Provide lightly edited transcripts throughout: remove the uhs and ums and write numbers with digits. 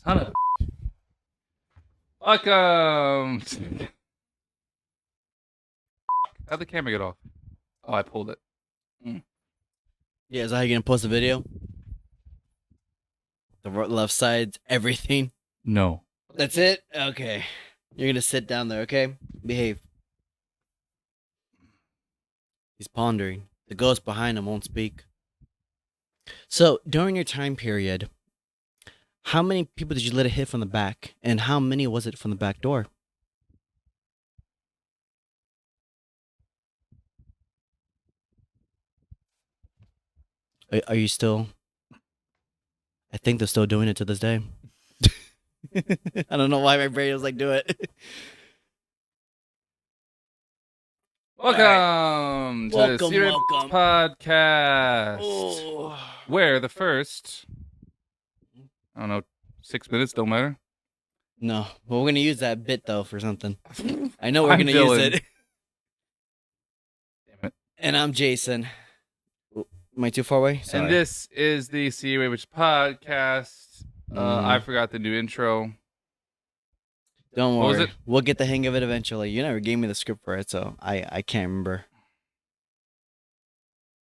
Son of welcome. How'd the camera get off? Oh, I pulled it. Yeah, is that how you're gonna post the video? The left side's everything. No. That's it? Okay. You're gonna sit down there, okay? Behave. He's pondering. The ghost behind him won't speak. So, during your time period, how many people did you let it hit from the back? And how many was it from the back door? Are you still... I think they're still doing it to this day. I don't know why my brain was like, do it. Welcome to the SYWB podcast. Oh. Where the first, I don't know, 6 minutes don't matter. No, but we're gonna use that bit though for something. I know we're gonna Dylan. use it. Damn it. And I'm Jason. Am I too far away? Sorry. And this is the SYWB podcast. I forgot the new intro. Don't What was worry. it? We'll get the hang of it eventually. You never gave me the script for it, so I can't remember.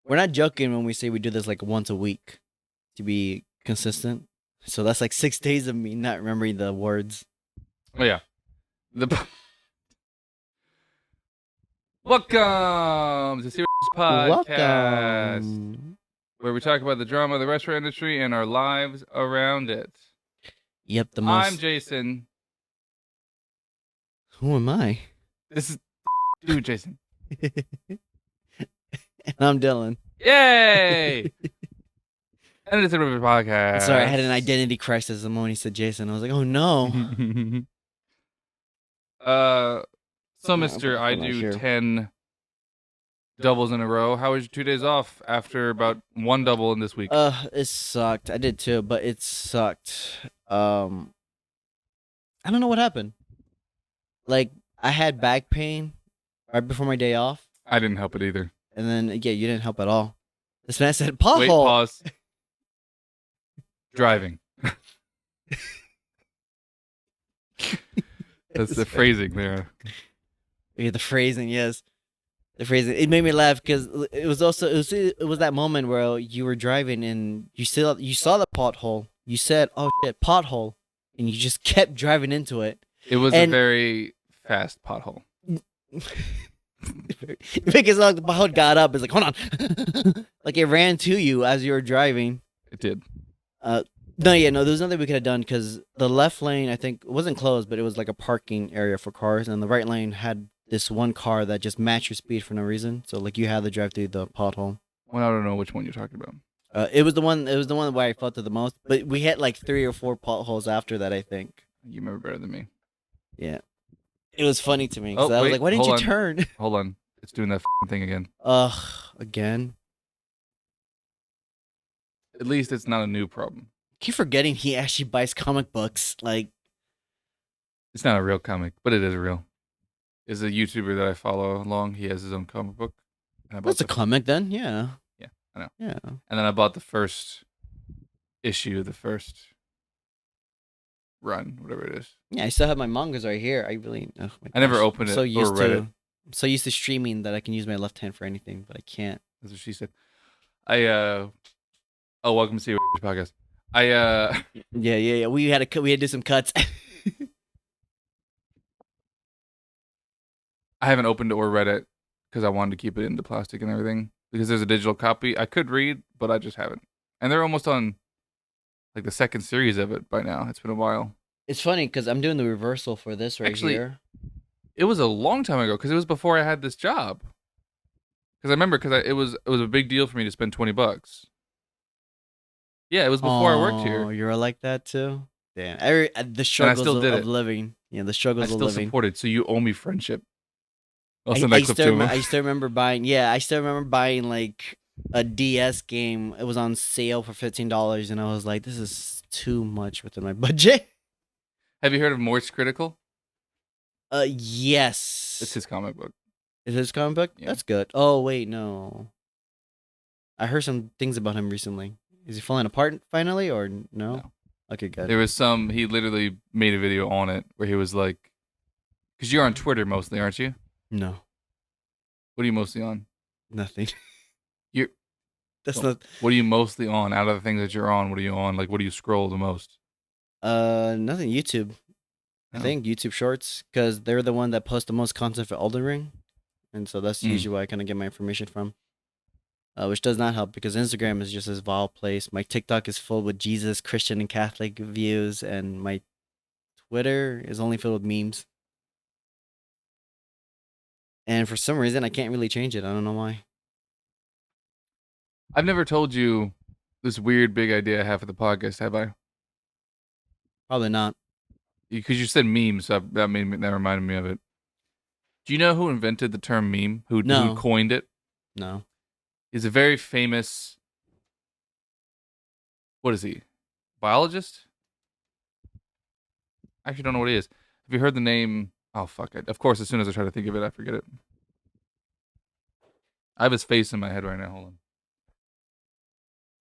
We're not joking when we say we do this like once a week to be consistent. So that's like 6 days of me not remembering the words. Oh yeah. Welcome to SYWB podcast, Welcome. where we talk about the drama of the restaurant industry and our lives around it. Yep, the most. I'm Jason. Who am I? This is dude, Jason. And I'm Dylan. Yay! And it's a SYWB podcast. Sorry, I had an identity crisis the moment he said Jason. I was like, oh no. So Mr. I do 10 doubles in a row. How was your 2 days off after about 1 double in this week? It sucked. I did too, but it sucked. I don't know what happened. Like, I had back pain right before my day off. I didn't help it either. And then, yeah, you didn't help at all. This man said, pothole. Wait, pause. Driving. That's the phrasing there. Yeah, the phrasing, yes. The phrasing. It made me laugh because it was that moment where you were driving and you saw the pothole. You said, oh shit, pothole. And you just kept driving into it. It was a very fast pothole. Because like the pothole got up, it's like, hold on. Like it ran to you as you were driving. It did. No, there was nothing we could have done because the left lane, I think, wasn't closed, but it was like a parking area for cars, and the right lane had this one car that just matched your speed for no reason. So like you had to drive through the pothole. Well, I don't know which one you're talking about. It was the one where I felt it the most. But we hit like 3 or 4 potholes after that, I think. You remember better than me. Yeah, it was funny to me. 'Cause Oh, I was wait, like, why didn't you hold on. turn? Hold on. It's doing that thing again. Again. At least it's not a new problem. Keep forgetting he actually buys comic books. Like, It's not a real comic, but it is real. Is a YouTuber that I follow along. He has his own comic book. And I bought that's a comic then, yeah. Yeah, I know. Yeah. And then I bought the first issue, the first run, whatever it is. Yeah, I still have my mangas right here. I really. Oh my I never gosh. opened I'm it so or used read to. it. I'm so used to streaming that I can use my left hand for anything, but I can't. That's what she said. Oh, welcome to SYWB podcast. Yeah. We had to do some cuts. I haven't opened it or read it because I wanted to keep it into plastic and everything. Because there's a digital copy I could read, but I just haven't. And they're almost on like the second series of it by now. It's been a while. It's funny because I'm doing the reversal for this right here. It was a long time ago because it was before I had this job. Because I remember it was a big deal for me to spend $20. Yeah, it was before I worked here. Oh, you're like that too. Damn, the struggles of living. Yeah, the struggles of living. I still supported, so you owe me friendship. I still remember buying. Yeah, I still remember buying like a DS game. It was on sale for $15, and I was like, "This is too much within my budget." Have you heard of Morse Critical? Yes. It's his comic book. Is his comic book? Yeah. That's good. Oh wait, no. I heard some things about him recently. Is he falling apart finally, or no? Okay, good. There was some. He literally made a video on it where he was like, "Because you're on Twitter mostly, aren't you? No, What are you mostly on? nothing. You're That's well, not. what are you mostly on? Out of the things that you're on, what are you on? Like, what do you scroll the most? Nothing. YouTube. I Oh. think YouTube Shorts, because they're the one that post the most content for Elden Ring, and so that's usually where I kind of get my information from. Which does not help because Instagram is just this vile place. My TikTok is full with Jesus, Christian, and Catholic views, and my Twitter is only filled with memes. And for some reason, I can't really change it. I don't know why. I've never told you this weird big idea I have for the podcast, have I? Probably not. Because you said memes, so that reminded me of it. Do you know who invented the term meme? Who No. coined it? No. He's a very famous. What is he? Biologist? I actually don't know what he is. Have you heard the name? Oh fuck it! Of course, as soon as I try to think of it, I forget it. I have his face in my head right now. Hold on.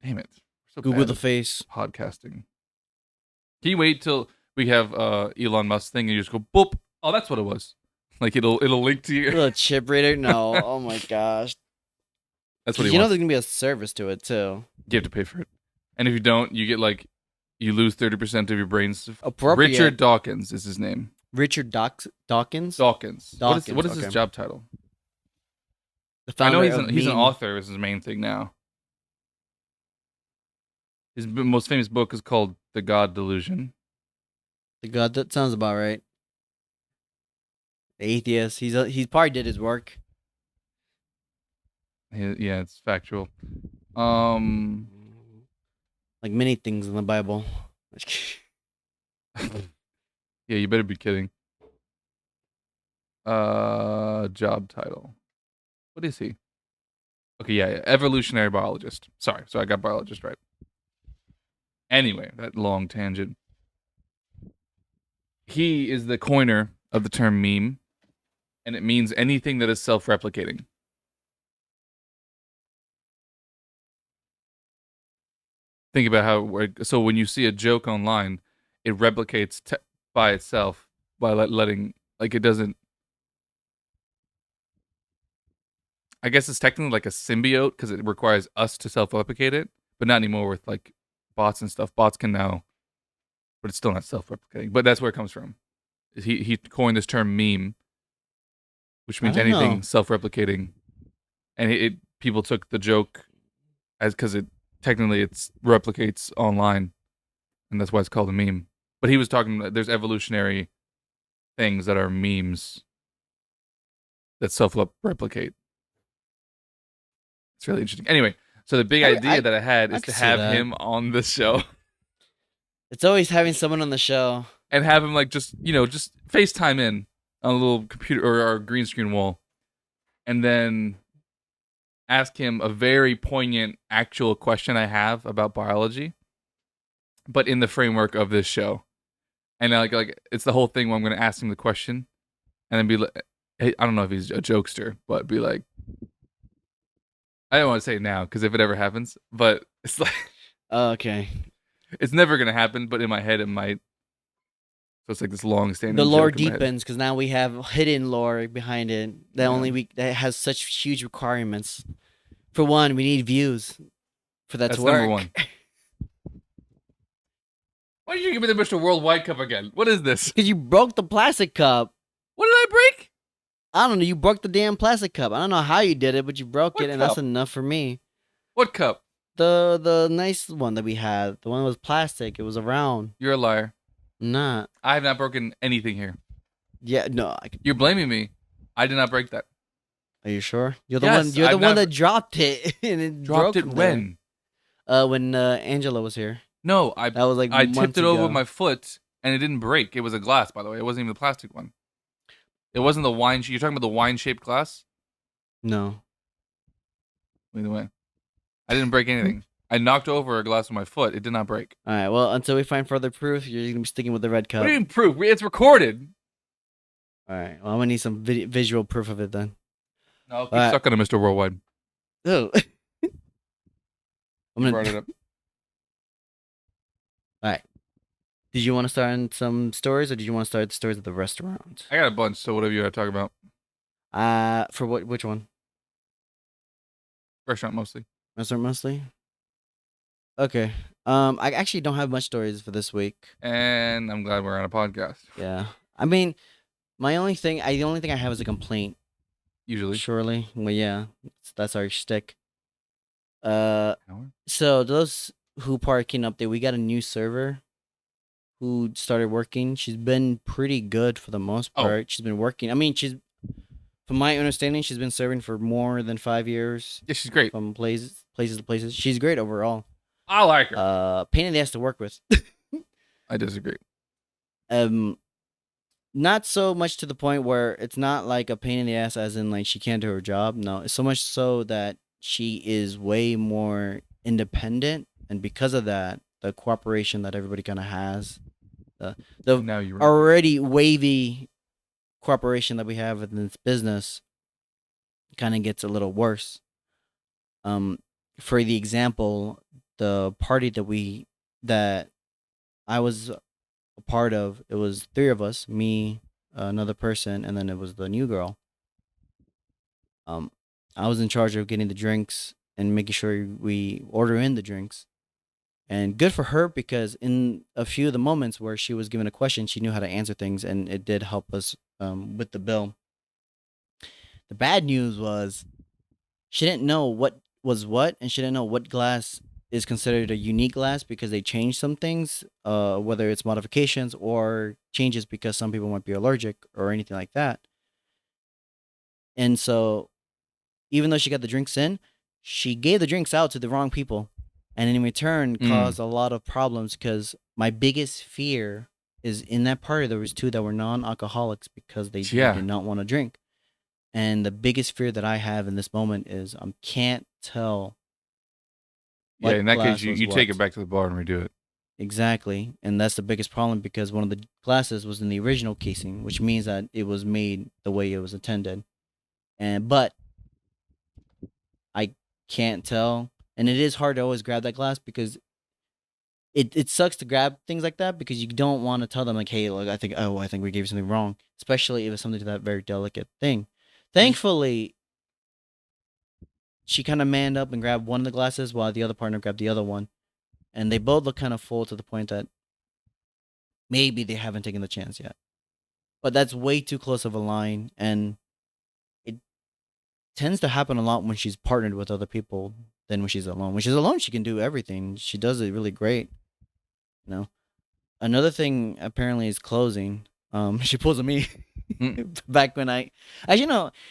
Damn it! We're so Google bad the at face. podcasting. Can you wait till we have Elon Musk thing and you just go boop? Oh, that's what it was. Like it'll link to you. Little chip reader? No. Oh my gosh. That's what he You know wants. there's gonna be a service to it too. You have to pay for it, and if you don't, you get like you lose 30% of your brain's. Appropriate. Richard Dawkins is his name. Richard Dawkins. Dawkins. What is Dawkins, his okay. job title? The I know founder he's an of author. Is his main thing now. His most famous book is called The God Delusion. The God, that sounds about right. The atheist. He probably did his work. Yeah, it's factual. Like many things in the Bible. Yeah, you better be kidding. Job title. What is he? Okay, yeah, evolutionary biologist. Sorry, so I got biologist right. Anyway, that long tangent. He is the coiner of the term meme, and it means anything that is self-replicating. Think about how. So when you see a joke online, it replicates by itself by letting like it doesn't. I guess it's technically like a symbiote because it requires us to self-replicate it, but not anymore with like bots and stuff. Bots can now, but it's still not self-replicating. But that's where it comes from. He coined this term meme, which means I don't anything know. self-replicating, and people took the joke as because it technically it's replicates online, and that's why it's called a meme. But he was talking. There's evolutionary things that are memes that self-replicate. It's really interesting. Anyway, so the big idea that I had is to have him on the show. It's always having someone on the show. And have him like just FaceTime in on a little computer or our green screen wall. And then ask him a very poignant actual question I have about biology, but in the framework of this show. And like it's the whole thing where I'm going to ask him the question and then be like, hey, I don't know if he's a jokester, but be like, I don't want to say it now because if it ever happens, but it's like, Okay. It's never going to happen, but in my head it might. So it's like this long standing. The lore deepens because now we have hidden lore behind it that Yeah. that has such huge requirements. For one, we need views for that That's to work. number one. Why did you give me the Mr. Worldwide cup again? What is this? Because you broke the plastic cup. What did I break? I don't know. You broke the damn plastic cup. I don't know how you did it, but you broke What it, and cup? that's enough for me. What cup? The nice one that we had. The one that was plastic. It was around. You're a liar. Not. I have not broken anything here. Yeah. No. You're blaming me. I did not break that. Are you sure? You're the Yes, one. You're I've the one never- that dropped it and it Dropped broke it from there. when? When Angela was here. No, That was like I months tipped it over ago. with my foot and it didn't break. It was a glass, by the way. It wasn't even the plastic one. It wasn't the wine. You're talking about the wine-shaped glass? No. Either way. I didn't break anything. I knocked over a glass with my foot. It did not break. All right. Well, until we find further proof, you're gonna be sticking with the red cup. What do you mean proof? It's recorded. All right. Well, I'm gonna need some visual proof of it then. No, I'll keep sucking to Mr. Worldwide. Oh. I'm You brought it up. All right. Did you want to start on some stories, or did you want to start the stories of the restaurant? I got a bunch, so whatever you want to talk about. For what? Which one? Restaurant mostly. Restaurant mostly. Okay. I actually don't have much stories for this week. And I'm glad we're on a podcast. Yeah. I mean, the only thing I have is a complaint. Usually. Surely. Well, yeah, that's our stick. Hour? So those who parking up there, we got a new server who started working. She's been pretty good for the most Oh. part. She's been working. I mean, from my understanding, she's been serving for more than 5 years. Yeah, she's great. From places to places. She's great overall. I like her. Pain in the ass to work with. I disagree. Not so much to the point where it's not like a pain in the ass as in like she can't do her job. No, it's so much so that she is way more independent, and because of that, the cooperation that everybody kind of has, the Now you're right. already wavy cooperation that we have in this business kind of gets a little worse. For the example, the party that I was a part of, it was three of us, me, another person, and then it was the new girl. I was in charge of getting the drinks and making sure we order in the drinks. And good for her, because in a few of the moments where she was given a question, she knew how to answer things, and it did help us with the bill. The bad news was she didn't know what was what, and she didn't know what glass is considered a unique glass because they changed some things, whether it's modifications or changes because some people might be allergic or anything like that. And so, even though she got the drinks in, she gave the drinks out to the wrong people, and in return caused a lot of problems, because my biggest fear is in that party there was two that were non-alcoholics because they did not want to drink. And the biggest fear that I have in this moment is I can't tell. Yeah, in that case, you take it back to the bar and redo it. Exactly. And that's the biggest problem, because one of the glasses was in the original casing, which means that it was made the way it was intended. But I can't tell. And it is hard to always grab that glass, because it sucks to grab things like that, because you don't want to tell them like, hey, look, I think we gave you something wrong, especially if it's something to that very delicate thing. Thankfully, she kind of manned up and grabbed one of the glasses while the other partner grabbed the other one. And they both look kind of full, to the point that maybe they haven't taken the chance yet. But that's way too close of a line. And it tends to happen a lot when she's partnered with other people than when she's alone. When she's alone, she can do everything. She does it really great. You know? Another thing apparently is closing. She pulls a me. Back when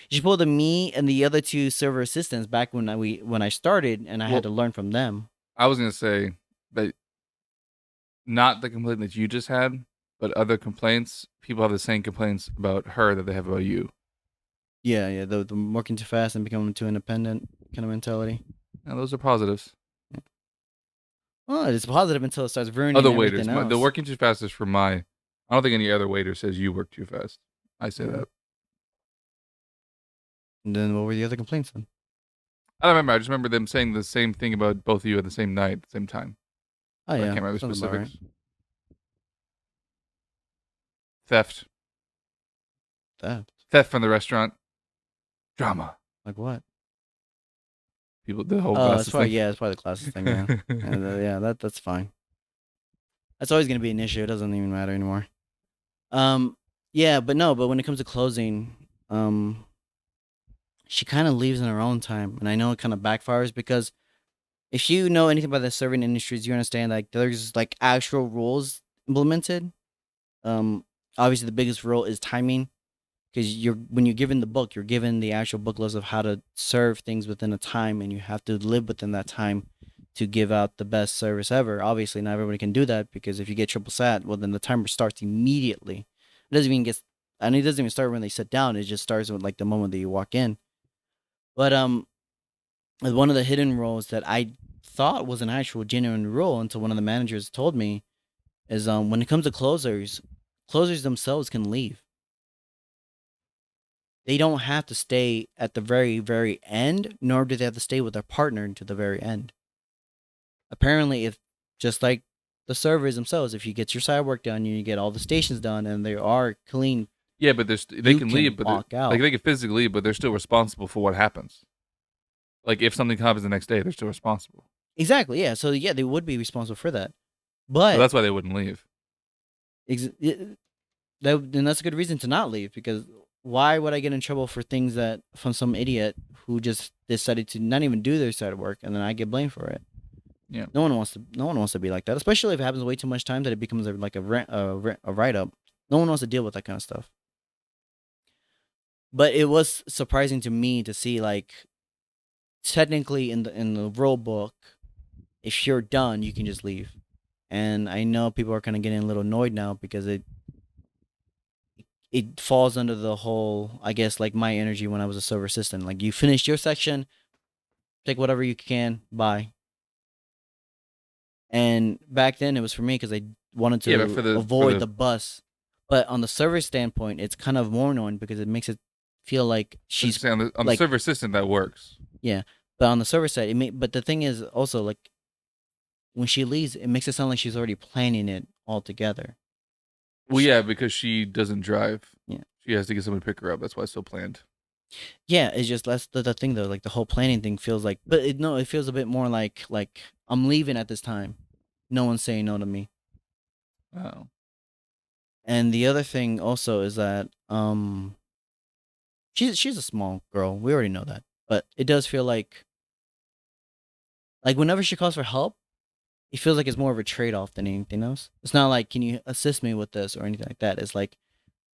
she pulled a me and the other two server assistants back when I started, and I had to learn from them. I was gonna say that not the complaint that you just had, but other complaints. People have the same complaints about her that they have about you. Yeah, the working too fast and becoming too independent kind of mentality. Now those are positives. Well, it's positive until it starts ruining other everything waiters. else. The working too fast is for my. I don't think any other waiter says you work too fast. I say that. And then what were the other complaints then? I don't remember. I just remember them saying the same thing about both of you at the same night, at the same time. Oh, yeah. I can't remember Sounds specifics. right. Theft. Theft from the restaurant. Drama. Like what? People, the whole glasses thing. Yeah, it's probably the glasses thing, yeah. And, that's fine. That's always going to be an issue. It doesn't even matter anymore. But when it comes to closing, she kind of leaves in her own time. And I know it kind of backfires, because if you know anything about the serving industries, you understand like there's like actual rules implemented. Obviously the biggest rule is timing, because when you're given the book, you're given the actual book list of how to serve things within a time, and you have to live within that time to give out the best service ever. Obviously, not everybody can do that, because if you get triple sat, well, then the timer starts immediately. It doesn't even start when they sit down. It just starts with like the moment that you walk in. But one of the hidden rules that I thought was an actual genuine rule until one of the managers told me is when it comes to closers themselves can leave. They don't have to stay at the very, very end, nor do they have to stay with their partner to the very end. Apparently, if just like the servers themselves. If you get your side work done, you get all the stations done, and they are clean. Yeah, but they You can can leave, but walk out. like they can physically leave, but they're still responsible for what happens. Like if something happens the next day, they're still responsible. Exactly. Yeah. So yeah, they would be responsible for that. So But that's why they wouldn't leave. then that's a good reason to not leave, because why would I get in trouble for things that from some idiot who just decided to not even do their side work, and then I get blamed for it? Yeah. No one wants to be like that, especially if it happens way too much time that it becomes like a write up. No one wants to deal with that kind of stuff. But it was surprising to me to see, like, technically in the rule book, if you're done, you can just leave. And I know people are kind of getting a little annoyed now because it falls under the whole, I guess, like my energy when I was a server assistant. Like, you finished your section, take whatever you can, bye. And back then it was for me because I wanted to avoid the bus. But on the server standpoint, it's kind of more annoying because it makes it feel like she's on the server assistant that works. Yeah, but on the server side, but the thing is also, like, when she leaves, it makes it sound like she's already planning it all together. Well, yeah, because she doesn't drive. Yeah, she has to get someone to pick her up. That's why it's so planned. Yeah, it's just that's the thing though. Like, the whole planning thing feels like, but it feels a bit more like I'm leaving at this time. No one's saying no to me. Oh. And the other thing also is that she's a small girl. We already know that, but it does feel like whenever she calls for help, it feels like it's more of a trade-off than anything else. It's not like, can you assist me with this or anything like that. It's like,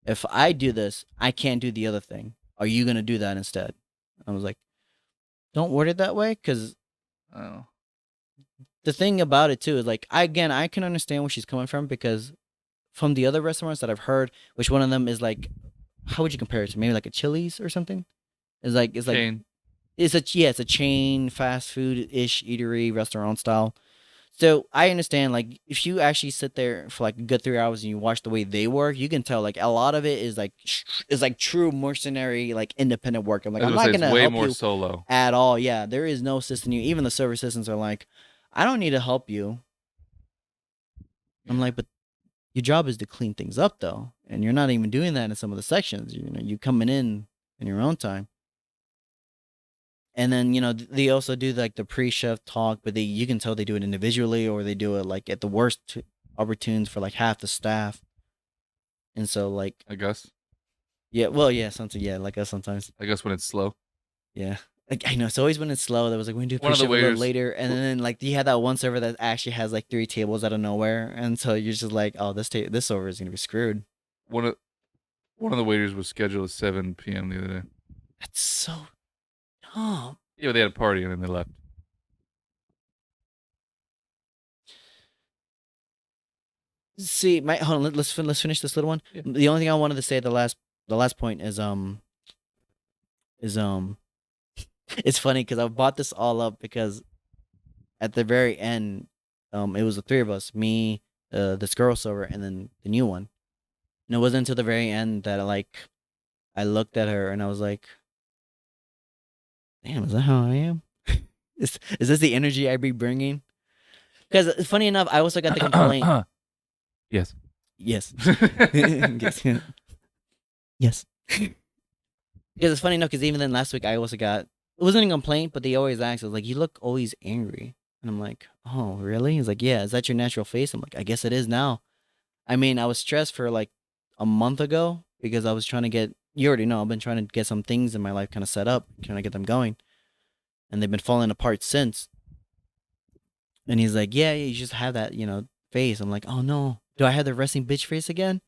if I do this, I can't do the other thing. Are you going to do that instead? I was like, don't word it that way, because the thing about it, too, is like, I can understand where she's coming from, because from the other restaurants that I've heard, which one of them is like, how would you compare it to? Maybe like a Chili's or something? It's chain. It's a chain, fast food-ish eatery, restaurant style. So I understand, like, if you actually sit there for like a good 3 hours and you watch the way they work, you can tell like a lot of it is like true mercenary, like independent work. I'm like, I'm not gonna help you solo at all. Yeah, there is no assisting you. Even the server assistants are like, I don't need to help you. I'm like, but your job is to clean things up though, and you're not even doing that in some of the sections. You coming in your own time. And then, they also do like the pre-shift talk, but you can tell they do it individually, or they do it like at the worst opportunities for like half the staff. And so, like, I guess. Yeah, well, yeah, something, yeah, like us sometimes. I guess when it's slow. Yeah, like, I know it's always when it's slow. That was like, we do pre-shift a little later, and then like you had that one server that actually has like 3 tables out of nowhere, and so you're just like, oh, this server is gonna be screwed. One of the waiters was scheduled at 7 p.m. the other day. That's so dumb. Yeah, they had a party and then they left. See, hold on. Let's finish this little one. Yeah. The only thing I wanted to say, the last point is it's funny because I bought this all up because at the very end, it was the 3 of us, me, this girl server, and then the new one. And it wasn't until the very end that I looked at her and I was like, damn, is that how I am? Is this the energy I be bringing? Because funny enough, I also got the complaint. Yes. Yes. Yes. Because it's funny enough, because even then last week I also got, it wasn't a complaint, but they always ask, I was like, you look always angry. And I'm like, oh, really? He's like, yeah, is that your natural face? I'm like, I guess it is now. I mean, I was stressed for like a month ago because I was trying to get, you already know, I've been trying to get some things in my life kind of set up, trying to get them going. And they've been falling apart since. And he's like, yeah, you just have that, face. I'm like, oh no, do I have the resting bitch face again?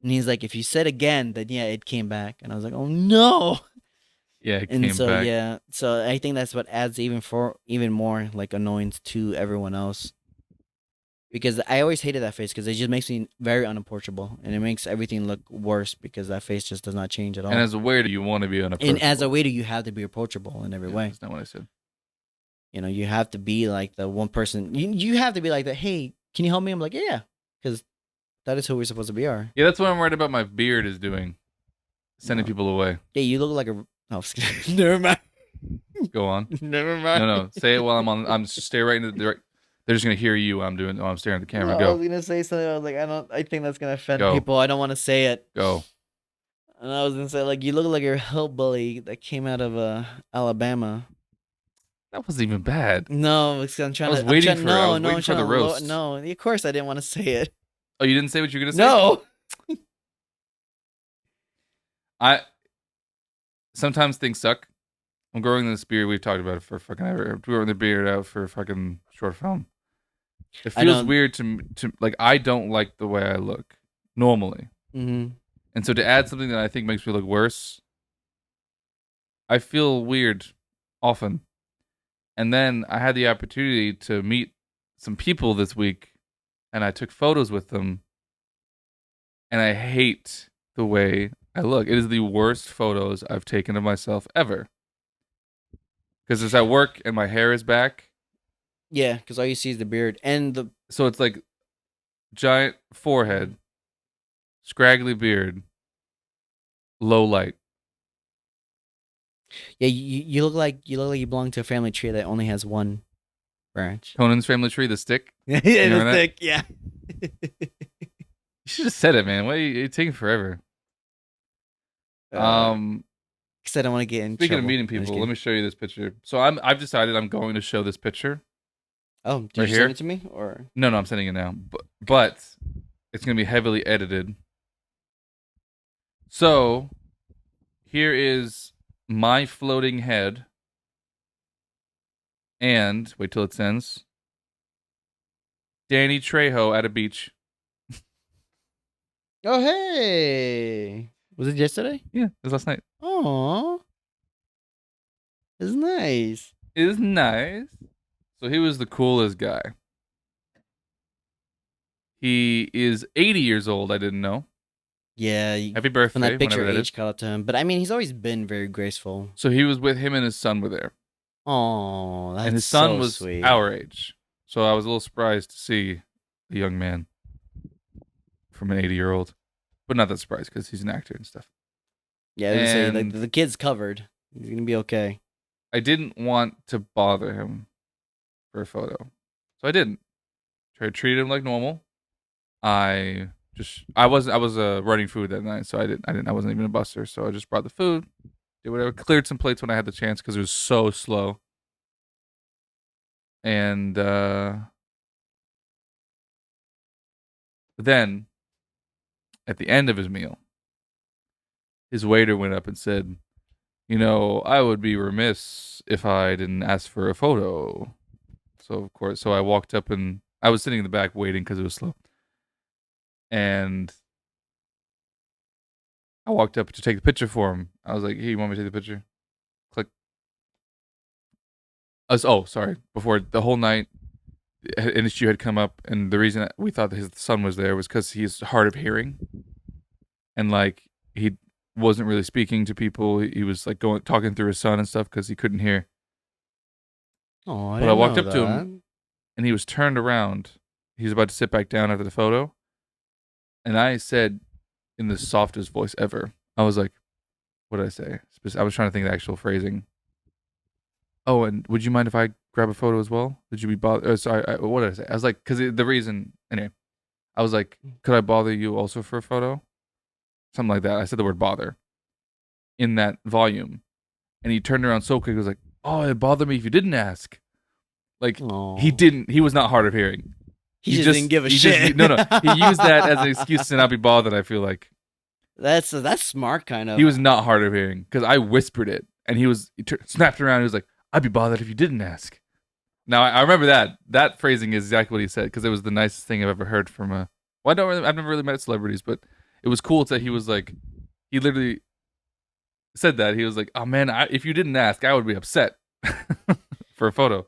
And he's like, if you said again, then yeah, it came back. And I was like, oh no. Yeah, it came back. Yeah, so I think that's what adds even more like annoyance to everyone else. Because I always hated that face because it just makes me very unapproachable, and it makes everything look worse because that face just does not change at all. And as a waiter, you want to be unapproachable. And as a waiter, you have to be approachable in every way. That's not what I said. You have to be like the one person. You have to be like that. Hey, can you help me? I'm like, yeah, because that is who we're supposed to be. Yeah, that's what I'm worried about. My beard is doing, sending people away. Yeah, you look like a. Oh, never mind. Go on. Never mind. No. Say it while I'm stay right into the direct. They're just gonna hear you while I'm staring at the camera. No, I Go, was gonna say something. I was like, I think that's gonna offend go, people. I don't want to say it. go. And I was gonna say, like, you look like a hillbilly that came out of Alabama. That wasn't even bad. No, because I'm trying I was to. waiting for it. I was No, waiting I'm for trying the to. roast. No, of course I didn't want to say it. Oh, you didn't say what you were gonna say? No. I sometimes things suck. I'm growing this beard. We've talked about it for fucking ever. I'm growing the beard out for fucking short film. It feels weird to like. I don't like the way I look normally, Mm-hmm. and so to add something that I think makes me look worse, I feel weird often. And then I had the opportunity to meet some people this week, and I took photos with them, and I hate the way I look. It is the worst photos I've taken of myself ever. Because it's at work and my hair is back. Yeah, because all you see is the beard and the. So it's like giant forehead, scraggly beard, low light. Yeah, you look like you belong to a family tree that only has one branch. Conan's family tree, the stick. Yeah, remember the that? stick. Yeah. You should have said it, man. Why are you taking forever? Because I don't want to get in Speaking trouble. of meeting I'm just people, kidding. let me show you this picture. So I've decided I'm going to show this picture. Oh, did right you here? send it to me or? No, I'm sending it now. But it's gonna be heavily edited. So here is my floating head. And wait till it sends. Danny Trejo at a beach. Oh hey, was it yesterday? Yeah, it was last night. Oh, it's nice. It is nice. So he was the coolest guy. He is 80 years old. I didn't know. Yeah, Happy birthday. from that picture, whenever that age is. caught up to him. But I mean, he's always been very graceful. So he was with him and his son were there. Oh, that's And his son so was sweet. our age. So I was a little surprised to see a young man from an 80-year-old. But not that surprised because he's an actor and stuff. Yeah, I was gonna say And- the kid's covered. He's gonna be okay. I didn't want to bother him for a photo. So I didn't. Tried to treat him like normal. I was running food that night, so I wasn't even a buster, so I just brought the food, did whatever, cleared some plates when I had the chance because it was so slow. And then at the end of his meal, his waiter went up and said, I would be remiss if I didn't ask for a photo. So of course, I walked up and I was sitting in the back waiting because it was slow. And I walked up to take the picture for him. I was like, "Hey, you want me to take the picture?" Click. Sorry. Before the whole night, an issue had come up, and the reason we thought that his son was there was because he's hard of hearing, and like he wasn't really speaking to people. He was like talking through his son and stuff because he couldn't hear. Oh, I walked up to him, and he was turned around. He was about to sit back down after the photo, and I said, in the softest voice ever, I was like, "What did I say?" I was trying to think of the actual phrasing. Oh, and would you mind if I grab a photo as well? Would you be bothered? Oh, sorry, what did I say? I was like, because the reason, anyway, I was like, could I bother you also for a photo? Something like that. I said the word bother in that volume. And he turned around so quick, he was like, oh, it'd bother me if you didn't ask. Like, he was not hard of hearing. He just didn't give a shit. No, he used that as an excuse to not be bothered, I feel like. That's smart, kind of. He was not hard of hearing, because I whispered it, and he snapped around, he was like, I'd be bothered if you didn't ask. Now, I remember that phrasing is exactly what he said, because it was the nicest thing I've ever heard from I've never really met celebrities, but it was cool that he was like, he literally said that. He was like, oh man, if you didn't ask, I would be upset for a photo.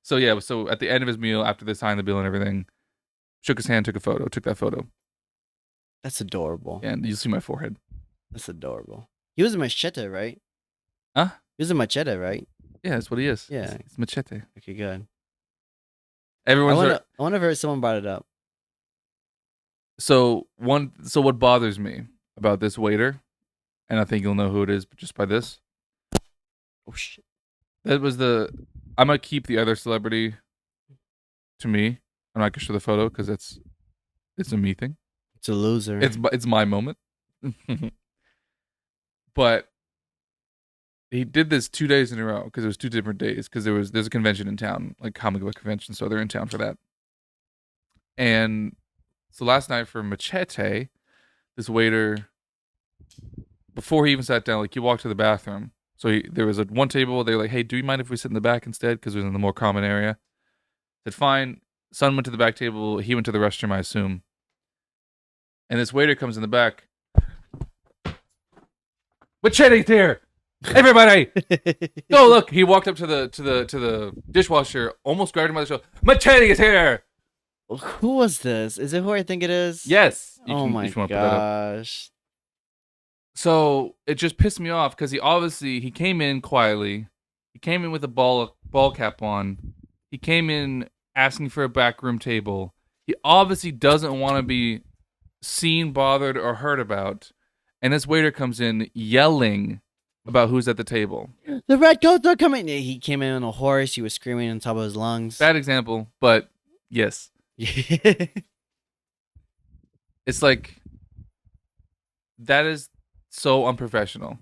So yeah, so at the end of his meal, after they signed the bill and everything, shook his hand, took that photo. That's adorable. And you see my forehead. That's adorable. He was a machete, right? Huh? He was a machete, right? Yeah, that's what he is. Yeah. It's machete. Okay, good. I wonder if someone brought it up. So what bothers me about this waiter, and I think you'll know who it is just by this. Oh shit. That was I'm gonna keep the other celebrity to me. I'm not gonna show the photo because it's a me thing. It's a loser. It's my moment. But he did this 2 days in a row because it was 2 different days because there's a convention in town, like comic book convention, so they're in town for that. And so last night for Machete, this waiter, before he even sat down, like he walked to the bathroom. So there was one table. They were like, "Hey, do you mind if we sit in the back instead?" Because it was in the more common area. Said fine. Son went to the back table. He went to the restroom, I assume. And this waiter comes in the back. Machete's here. Everybody, go look. He walked up to the dishwasher, almost grabbed him by the shoulder. Machete is here. Who was this? Is it who I think it is? Yes. Oh my gosh. So it just pissed me off because he came in quietly. He came in with a ball cap on. He came in asking for a backroom table. He obviously doesn't want to be seen, bothered, or heard about. And this waiter comes in yelling about who's at the table. The red coats are coming. He came in on a horse. He was screaming on top of his lungs. Bad example, but yes. It's like, that is so unprofessional.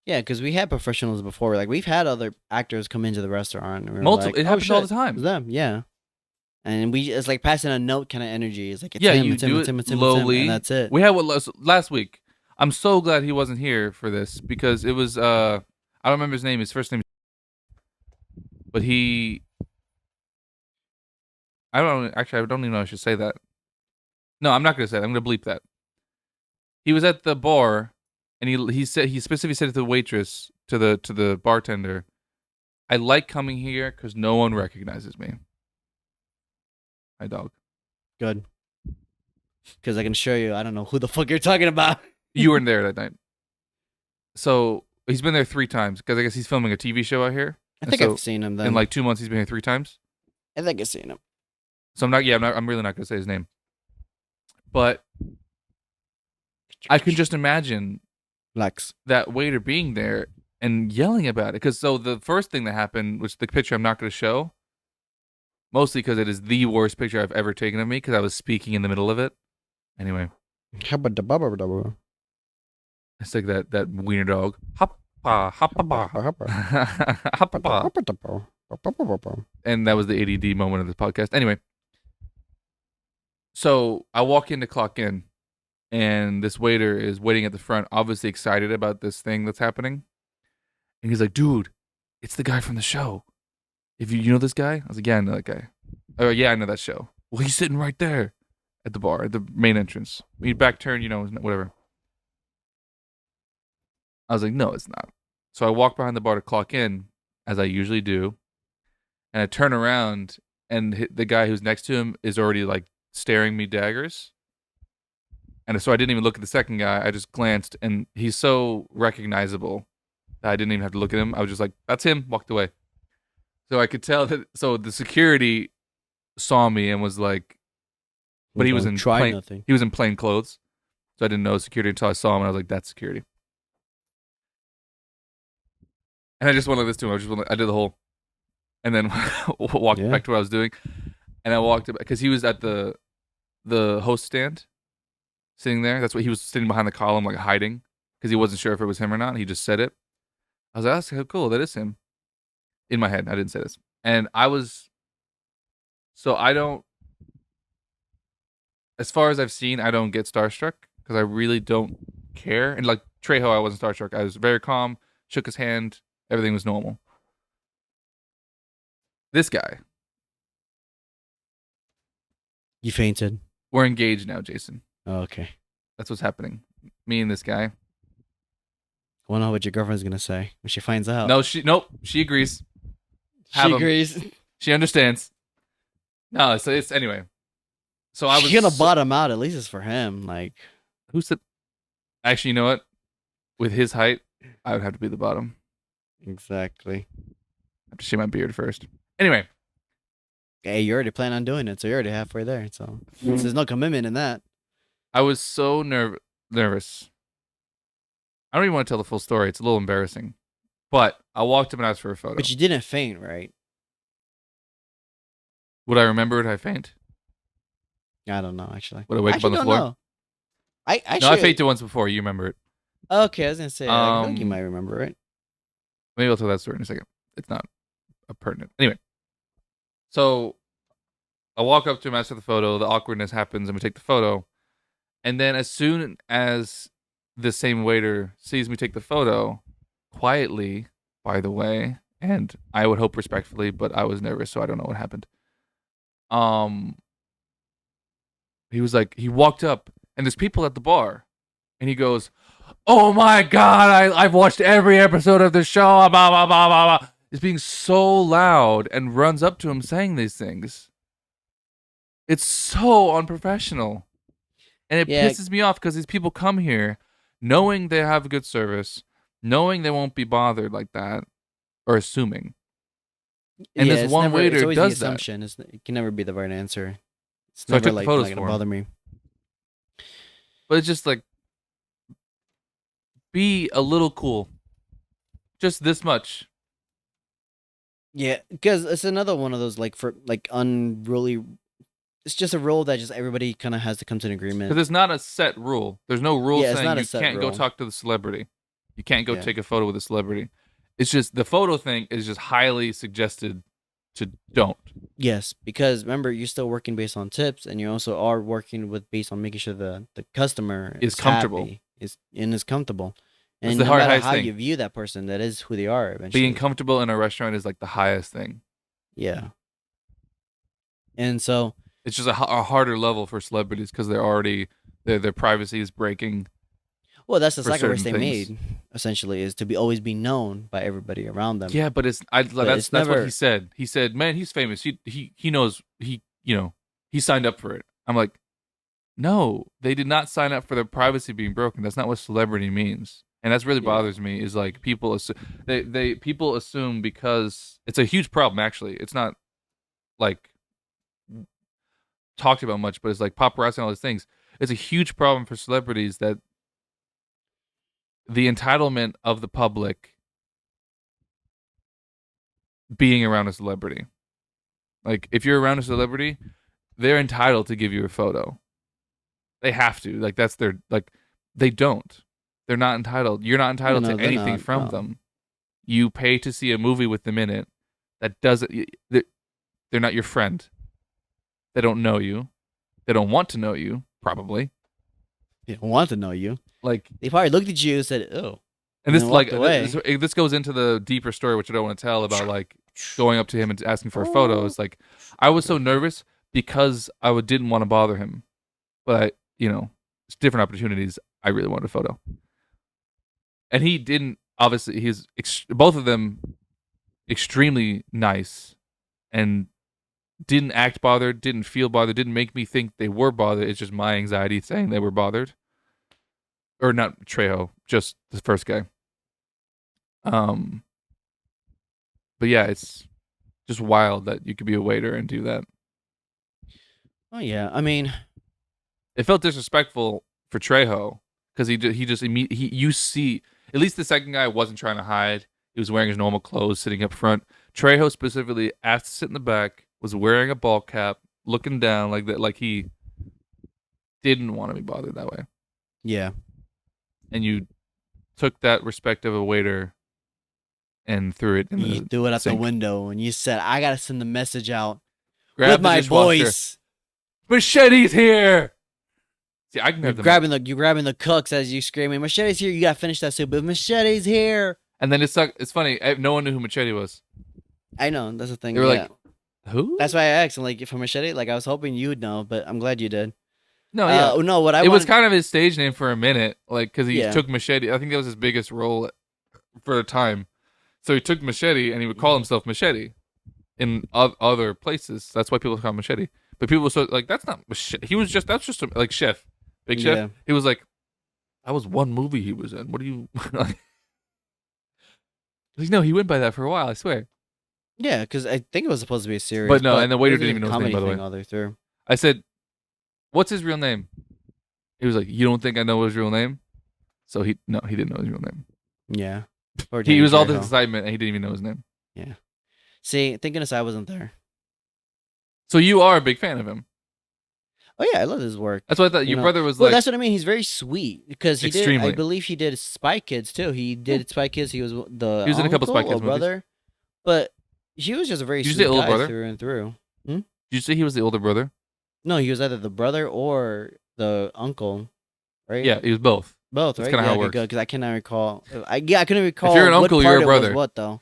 Yeah, because we had professionals before. Like, we've had other actors come into the restaurant. And Multiple. like, it happens all the It's time. them, yeah. And it's like passing a note kind of energy. It's like, it's Yeah, him, you it's him, do it's it him, it's him, slowly. and that's it. We had what last week. I'm so glad he wasn't here for this because it was I don't remember his name. His first name, but I don't even know if I should say that. No, I'm not gonna say that. I'm gonna bleep that. He was at the bar, and he specifically said to the waitress, to the bartender, "I like coming here because no one recognizes me." My dog. Good. Because I can show you, I don't know who the fuck you're talking about. You weren't there that night. So he's been there 3 times because I guess he's filming a TV show out here. I think I've seen him then. In like 2 months, he's been here 3 times. I think I've seen him. So I'm really not gonna say his name. But I can just imagine Lex. that waiter being there and yelling about it. Because so the first thing that happened, which the picture I'm not going to show, mostly because it is the worst picture I've ever taken of me because I was speaking in the middle of it. Anyway. How about the bubba? It's like that wiener dog. Hoppa, hoppa, hoppa. And that was the ADD moment of this podcast. Anyway. So I walk in to clock in, and this waiter is waiting at the front, obviously excited about this thing that's happening. And he's like, "Dude, it's the guy from the show. If you know this guy?" I was like, "Yeah, I know that guy." "Oh, yeah, I know that show." "Well, he's sitting right there at the bar, at the main entrance. When you back turn, whatever." I was like, "No, it's not." So I walk behind the bar to clock in, as I usually do. And I turn around, and the guy who's next to him is already like staring me daggers. And so I didn't even look at the second guy. I just glanced, and he's so recognizable that I didn't even have to look at him. I was just like, "That's him," walked away. So I could tell that. So the security saw me and was like, but he was in plain clothes. So I didn't know security until I saw him, and I was like, "That's security." And I just went like this to him. I did the whole, and then walked back to what I was doing. And I walked because he was at the host stand, sitting there. That's what he was sitting behind the column, like hiding, because he wasn't sure if it was him or not. He just said it. I was like, "That's cool. That is him." In my head, I didn't say this, and I was. So I don't. As far as I've seen, I don't get starstruck because I really don't care. And like Trejo, I wasn't starstruck. I was very calm. Shook his hand. Everything was normal. This guy. You fainted. We're engaged now, Jason. Oh, okay. That's what's happening. Me and this guy. I want to know what your girlfriend's gonna say when she finds out. Nope. She agrees. She agrees. She understands. No, so it's anyway. So I was gonna bottom out. At least it's for him. Like, who said? Actually, you know what? With his height, I would have to be the bottom. Exactly. I have to shave my beard first. Anyway. Hey, you already plan on doing it, so you're already halfway there. So there's no commitment in that. I was so nervous. I don't even want to tell the full story. It's a little embarrassing. But I walked up and asked for a photo. But you didn't faint, right? Would I remember it? I faint. I don't know actually. Would I wake up on Actually, the don't floor? know. I No, I actually. fainted once before. You remember it? Okay, I was gonna say. I feel like you might Um, remember it. maybe I'll tell that story in a second. It's not pertinent. Anyway, so I walk up to him, ask for the photo. The awkwardness happens, and we take the photo. And then, as soon as the same waiter sees me take the photo, quietly, by the way, and I would hope respectfully, but I was nervous, so I don't know what happened. Um, he was like, he walked up, and there's people at the bar, and he goes, "Oh my god, I've watched every episode of the show." Blah blah blah blah blah. He's being so loud and runs up to him saying these things. It's so unprofessional. And it Yeah, pisses me off because these people come here knowing they have good service, knowing they won't be bothered like that, or assuming. And yeah. this one It's waiter always the does that. assumption. It can never be the right answer. It's So I never took the like photos not for gonna him. bother me. But it's just like, be a little cool. Just this much. Yeah, because it's another one of those like for like unruly. It's just a rule that just everybody kind of has to come to an agreement. Because it's not a set rule. There's no rule Yeah, it's saying not a you set can't go rule. talk to the celebrity. You can't go Yeah. take a photo with a celebrity. It's just the photo thing is just highly suggested to don't. Yes, because remember you're still working based on tips, and you also are working with based on making sure the customer Is comfortable. happy, is comfortable, That's and the no matter highest how thing. you view that person, that is who they are eventually. Being comfortable in a restaurant is like the highest thing. Yeah, and so It's just a harder level for celebrities because they're already their privacy is breaking. well, that's the For sacrifice certain they things. made. Essentially, is to be always be known by everybody around them. Yeah, but that's it's what never- he said. He said, "Man, he's famous. He knows he signed up for it." I'm like, no, they did not sign up for their privacy being broken. That's not what celebrity means, and that's really Yeah. bothers me. Is like people people assume because it's a huge problem. Actually, it's not like talked about much, but it's like paparazzi and all these things. It's a huge problem for celebrities that the entitlement of the public being around a celebrity. Like, if you're around a celebrity, they're entitled to give you a photo. They have to. Like, that's their, like, they don't. They're not entitled. You're not entitled No, to they're anything not, from no. them. You pay to see a movie with them in it. That doesn't, they're not your friend. They don't know you. They don't want to know you, probably. They don't want to know you. Like, They probably looked at you and said, "Oh." and this then like walked away. this goes into the deeper story, which I don't want to tell about, like going up to him and asking for a photo. It's like I was so nervous because I didn't want to bother him, but it's different opportunities. I really wanted a photo, and he didn't. Obviously, both of them extremely nice, and didn't act bothered, didn't feel bothered, didn't make me think they were bothered. It's just my anxiety saying they were bothered. Or not Trejo, just the first guy. But yeah, it's just wild that you could be a waiter and do that. Oh yeah, I mean, It felt disrespectful for Trejo because you see, at least the second guy wasn't trying to hide. He was wearing his normal clothes, sitting up front. Trejo specifically asked to sit in the back, was wearing a ball cap, looking down like that, like he didn't want to be bothered that way. yeah, And you took that respect of a waiter and threw it in you the threw it out the sink. window and you said, "I gotta send the message out Grab with the my dishwasher. voice." Machete's here. See, I can have them. You're grabbing the cooks as you screaming, "Machete's here! You gotta finish that soup, but Machete's here!" And then it's funny. No one knew who Machete was. I know that's the thing. They were yeah. like, "Who?" That's why I asked. Like for Machete, like I was hoping you'd know, but I'm glad you did. No, yeah. No, what I It was wanted- kind of his stage name for a minute, like because he Yeah. took Machete. I think that was his biggest role for a time. So he took Machete, and he would call himself Machete in other places. That's why people call him Machete. But people were so like, that's not Machete. That's just like Chef, Big Chef. Yeah. He was like, that was one movie he was in. What do you? Like, no, he went by that for a while. I swear. Yeah, because I think it was supposed to be a series. But no, and the waiter it was didn't even a know his name, comedy by the way. thing all the way through. I said, what's his real name? He was like, you don't think I know his real name? So he didn't know his real name. Yeah. Poor He Danny was all this Trejo. excitement and he didn't even know his name. See, thinking aside, I wasn't there. So you are a big fan of him. Oh yeah, I love his work. That's what I thought. You Your know? brother was Well, like that's what I mean. He's very sweet because he did. I extremely. believe he did Spy Kids too. He did Spy Kids. He was the He was in a couple Spy uncle Kids or movies. brother, but he was just a very Did you say sweet older guy brother? through and through. Did you say he was the older brother? No, he was either the brother or the uncle, right? Yeah, he was both. Both, That's right? kinda how it okay, works. good, because I cannot recall. I couldn't recall. you're an what uncle, part you're a it was brother. what though?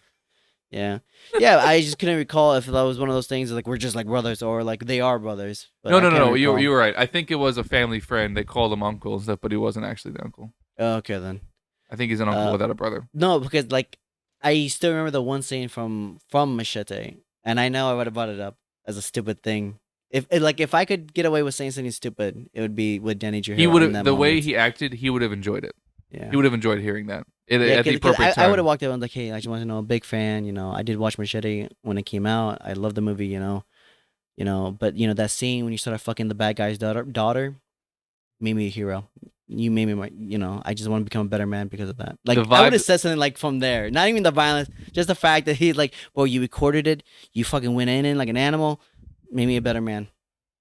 Yeah, yeah. I just couldn't recall if that was one of those things like we're just like brothers or like they are brothers. But No, I no, can't no. You recall. were right. I think it was a family friend. They called him uncle and stuff, but he wasn't actually the uncle. Okay then. I think he's an uncle without a brother. No, because like I still remember the one scene from Machete, and I know I would have brought it up as a stupid thing. If I could get away with saying something stupid, it would be with Danny Trejo. He would have the way he acted. He would have enjoyed it. Yeah. He would have enjoyed hearing that at the 'cause appropriate time. I would have walked up and like, hey, I just want to know, big fan. You know, I did watch Machete when it came out. I love the movie. But that scene when you started fucking the bad guy's daughter made me a hero. You made me I just want to become a better man because of that. Like, I would have said something like from there. Not even the violence, just the fact that he's like, well, you recorded it, you fucking went in like an animal, made me a better man.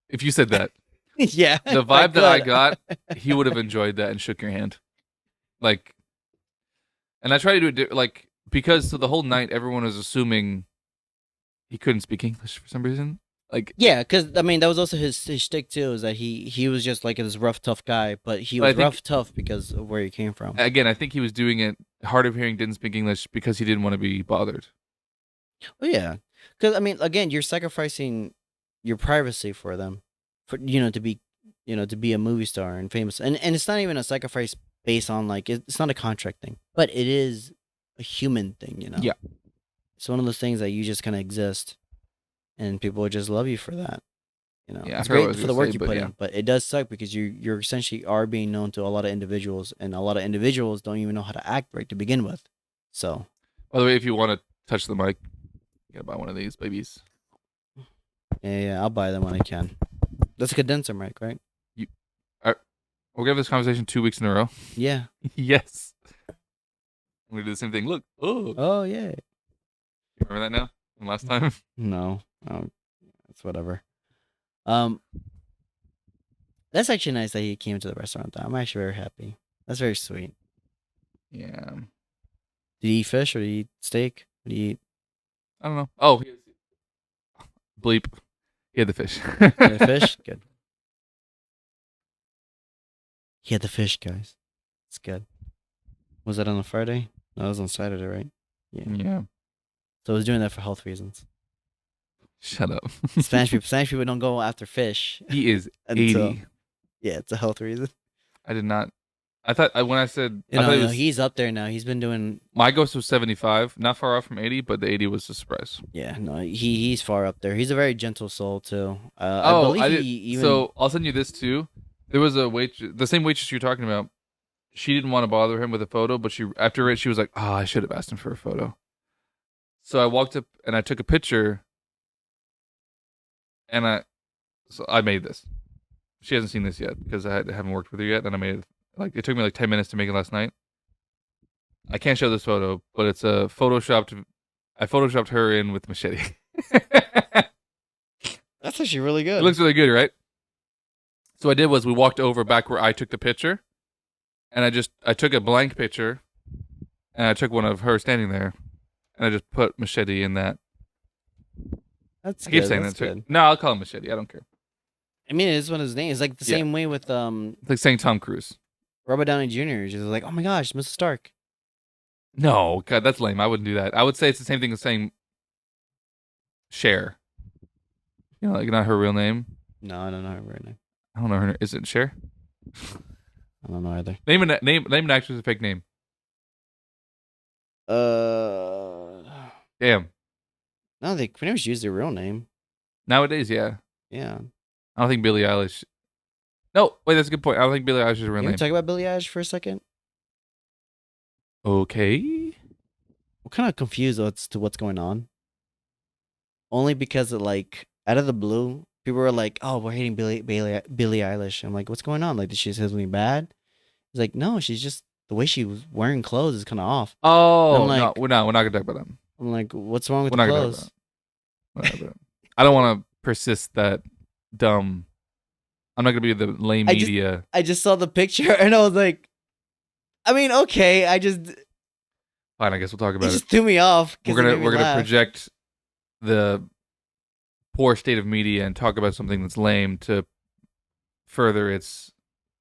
If you said that, yeah. the vibe that I got, he would have enjoyed that and shook your hand. Like, and I tried to do it like because so the whole night everyone was assuming he couldn't speak English for some reason. Like, yeah, because I mean that was also his shtick too, is that he was just like this rough tough guy, but he was rough tough because of where he came from. Again, I think he was doing it hard of hearing, didn't speak English because he didn't want to be bothered. Well, yeah, because I mean, again, you're sacrificing your privacy for them, for to be a movie star and famous, and it's not even a sacrifice based on like it's not a contract thing, but it is a human thing, Yeah, it's one of those things that you just kind of exist. And people would just love you for that. Yeah, it's great for the work you put in, but it does suck because you're essentially are being known to a lot of individuals, and a lot of individuals don't even know how to act right to begin with. So, by the way, if you want to touch the mic, you gotta buy one of these babies. Yeah, I'll buy them when I can. That's a condenser mic, right? We're gonna have this conversation 2 weeks in a row. Yeah. Yes. We're gonna do the same thing. Look. Oh yeah. You remember that now? From last time? No. Oh, that's whatever. That's actually nice that he came to the restaurant. Though. I'm actually very happy. That's very sweet. Yeah. Did he eat fish or did he eat steak? What did he eat? I don't know. Oh, bleep. He had the fish. He had the fish? Good. He had the fish, guys. It's good. Was that on a Friday? No, it was on Saturday, right? Yeah. So I was doing that for health reasons. Shut up. Spanish people don't go after fish. He is 80. Yeah, it's a health reason. I did not. I thought when I said he's up there now. He's been doing. My ghost was 75, not far off from 80, but the 80 was a surprise. Yeah, no, he's far up there. He's a very gentle soul too. So I'll send you this too. There was a the same waitress you're talking about. She didn't want to bother him with a photo, but after it, she was like, "Oh, I should have asked him for a photo." So I walked up and I took a picture, and I made this. She hasn't seen this yet because I haven't worked with her yet, and I made it. It took me 10 minutes to make it last night. I can't show this photo, but it's a photoshopped. I photoshopped her in with Machete. That's actually really good. It looks really good, right? So what I did was we walked over back where I took the picture, and I took a blank picture, and I took one of her standing there, and I just put Machete in that. That's I keep good. saying That's that good. too. No, I'll call him Machete. I don't care. I mean, it is one of his names. It's like the same way with It's like saying Tom Cruise. Robert Downey Jr. He's just like, oh my gosh, Mr. Stark. No, God, that's lame. I wouldn't do that. I would say it's the same thing as saying Cher. Like not her real name. No, I don't know her real name. I don't know her. Is it Cher? I don't know either. Name an actress with a fake name. Damn. No, they never use their real name. Nowadays, yeah. Yeah. I don't think Billie Eilish. No, wait, that's a good point. I don't think Billie Eilish is a real Can we name. talk about Billie Eilish for a second? Okay. I'm kind of confused as to what's going on. Only because out of the blue, people were like, "Oh, we're hating Billie Eilish." I'm like, "What's going on? Like, did she say something bad?" It's like, "No, she's just the way she was wearing clothes is kind of off." Oh, no, we're not gonna talk about that. I'm like, "What's wrong with We're the not clothes?" gonna talk about that. I don't want to persist that dumb. I'm not gonna be the lame media. I just saw the picture and I was like, I mean, okay. Fine, I guess we'll talk It about it. just threw me off. We're gonna project the poor state of media and talk about something that's lame to further its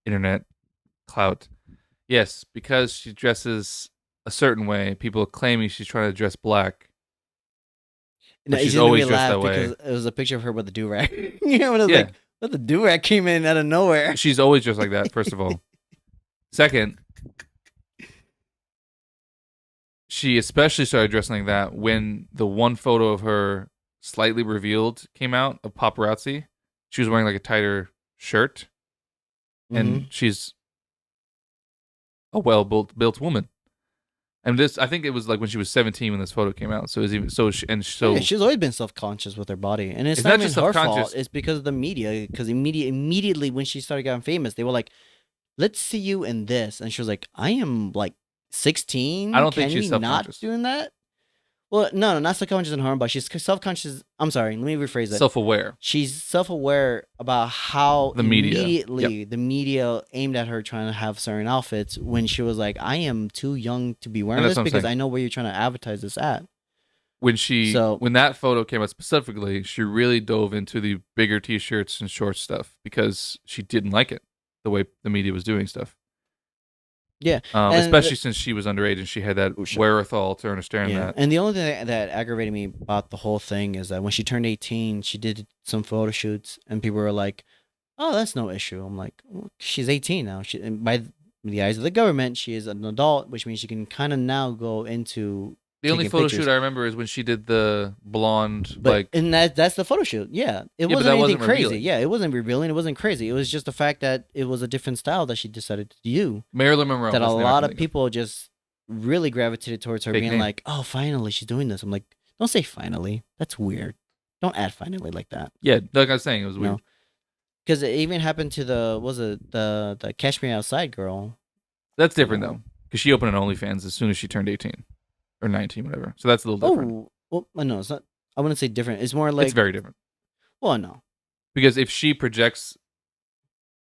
internet clout. Yes, because she dresses a certain way, people are claiming she's trying to dress black. No, she's always dressed that way. Because it was a picture of her with the do-rag. You know, I was like, but the do-rag came in out of nowhere. She's always dressed like that, first of all. Second, she especially started dressing like that when the one photo of her slightly revealed came out of paparazzi. She was wearing like a tighter shirt, and she's a well-built woman. And this, I think it was like when she was 17 when this photo came out. So it was even yeah, she's always been self-conscious with her body, and it's not just her fault. It's because of the media. Because immediately when she started getting famous, they were like, "Let's see you in this," and she was like, "I am like 16. I don't think she's self-conscious. Not doing that." Well, no, not self-conscious in harm, but she's self-conscious. I'm sorry, let me rephrase that. Self-aware. She's self-aware about how the media immediately the media aimed at her trying to have certain outfits when she was like, I am too young to be wearing this because I know where you're trying to advertise this at. When that photo came out specifically, she really dove into the bigger t-shirts and short stuff because she didn't like it, the way the media was doing stuff. Yeah, especially since she was underage and she had that wherewithal to understand that. And the only thing that aggravated me about the whole thing is that when she turned 18, she did some photo shoots, and people were like, "Oh, that's no issue." I'm like, well, she's 18 now. By the eyes of the government, she is an adult, which means she can kind of now go into. The only photo shoot I remember is when she did the blonde, and that's the photo shoot. Yeah, it wasn't anything crazy. Revealing. Yeah, it wasn't revealing. It wasn't crazy. It was just the fact that it was a different style that she decided to do. Marilyn Monroe. That a lot of people just really gravitated towards her, being like, "Oh, finally, she's doing this." I'm like, don't say finally. That's weird. Don't add finally like that. Yeah, like I was saying, it was weird. Because it even happened to the Catch Me Outside girl. That's different though, because she opened an OnlyFans as soon as she turned 18. Or 19, whatever. So that's a little different. Oh, well, no, it's not. I wouldn't say different. It's more like... It's very different. Well, no. Because if she projects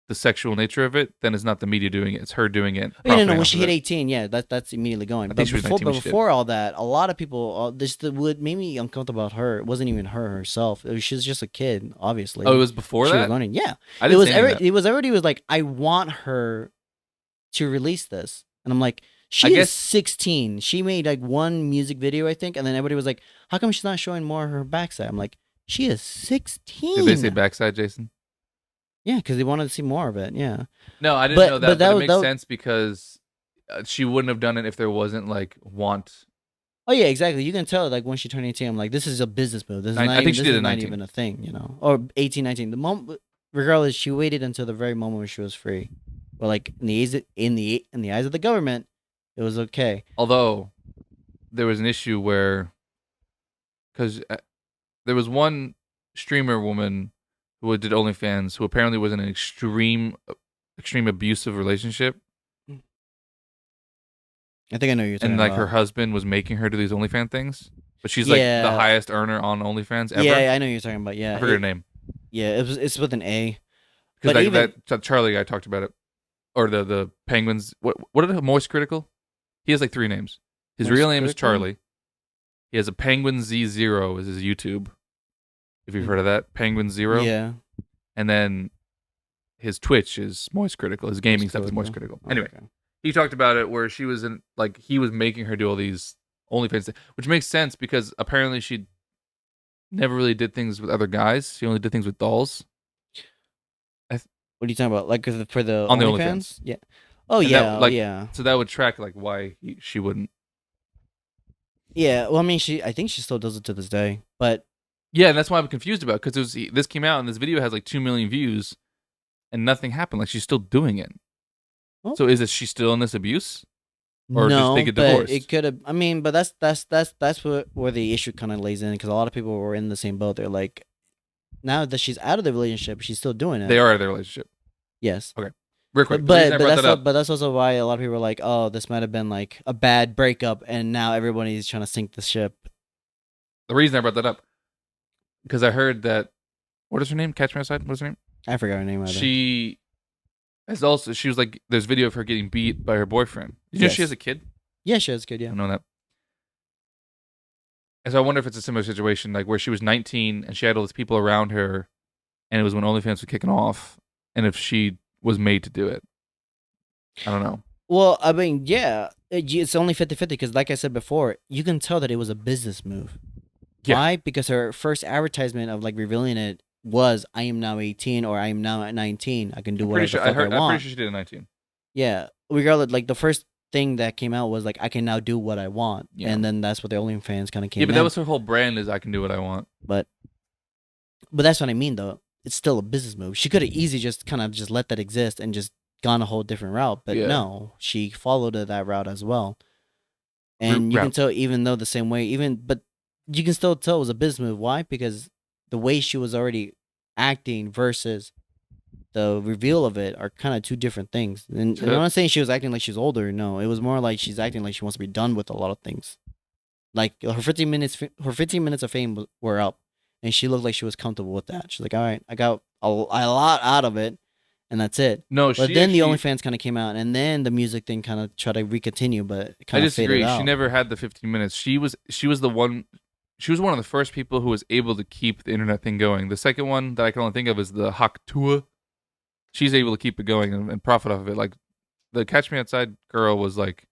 the sexual nature of it, then it's not the media doing it. It's her doing it. No. When she hit 18, yeah, that's immediately going. But before all that, a lot of people... this would made me uncomfortable about her. It wasn't even her herself. She was just a kid, obviously. Oh, it was before that? She was learning. Yeah. I didn't It was already like, I want her to release this. And I'm like... She is 16. She made like one music video, I think, and then everybody was like, "How come she's not showing more of her backside?" I'm like, "She is 16." Did they say backside, Jason? Yeah, because they wanted to see more of it. Yeah. No, I didn't know that. But it makes sense because she wouldn't have done it if there wasn't like want. Oh yeah, exactly. You can tell like when she turned 18, I'm like, this is a business move. This is I think she did it not even a thing, you know, or 18, 19. The moment, regardless, she waited until the very moment where she was free. But like in the eyes of the government. It was okay. Although, there was an issue where, because there was one streamer woman who did OnlyFans who apparently was in an extreme abusive relationship. I think I know you're talking about. And like her husband was making her do these OnlyFans things, but she's like the highest earner on OnlyFans ever. Yeah, I know you're talking about. Yeah, I forget her name. Yeah, it's with an A. Because like that Charlie guy talked about it, or the penguins. What did Moist Critical? He has like 3 names. His real name is Charlie. He has a Penguin Z0 as his YouTube. If you've heard of that, Penguin Zero. Yeah. And then his Twitch is Moist Critical. His gaming stuff is Moist Critical. Anyway, he talked about it where she was he was making her do all these OnlyFans, which makes sense because apparently she never really did things with other guys. She only did things with dolls. What are you talking about? Like for the on the OnlyFans? Yeah. Oh, and yeah, yeah. So that would track like why she wouldn't. Yeah, well, I mean, I think she still does it to this day, but yeah, and that's why I'm confused about because this came out and this video has like 2 million views, and nothing happened. Like she's still doing it. Oh. So is she still in this abuse, or no? Just they get divorced? But it could have. I mean, but that's where the issue kind of lays in because a lot of people were in the same boat. They're like, now that she's out of the relationship, she's still doing it. They are out of the relationship. Yes. Okay. Real quick. But that's also why a lot of people are like, oh, this might have been like a bad breakup, and now everybody's trying to sink the ship. The reason I brought that up, because I heard that What is her name? Catch Me Outside. What's her name? I forgot her name. She she was like, there's video of her getting beat by her boyfriend. You know she has a kid? Yeah, she has a kid, yeah. I know that. And so I wonder if it's a similar situation, like where she was 19 and she had all these people around her, and it was when OnlyFans was kicking off, and if she was made to do it. I don't know. Well, I mean, yeah, it's only 50-50 because, like I said before, you can tell that it was a business move. Yeah. Why? Because her first advertisement of like revealing it was, "I am now 18" or "I am now at 19. I can do whatever the fuck I want." I'm pretty sure she did it at 19. Yeah, regardless, like the first thing that came out was like, "I can now do what I want," and then that's what the OnlyFans kind of came. Yeah, but that was her whole brand, is I can do what I want. But that's what I mean, though. It's still a business move. She could have easily just kind of just let that exist and just gone a whole different route, but no, she followed that route as well. And you can tell, even though the same way, but you can still tell it was a business move. Why? Because the way she was already acting versus the reveal of it are kind of two different things. And I'm not saying she was acting like she's older. No, it was more like she's acting like she wants to be done with a lot of things. Like her 15 minutes of fame were up, and she looked like she was comfortable with that. She's like, all right, I got a lot out of it, and that's it. No, but then the OnlyFans kind of came out, and then the music thing kind of tried to recontinue, but it kind of faded out. She never had the 15 minutes. She was the one. She was one of the first people who was able to keep the internet thing going. The second one that I can only think of is the Haktua. She's able to keep it going and profit off of it. Like the Catch Me Outside girl was like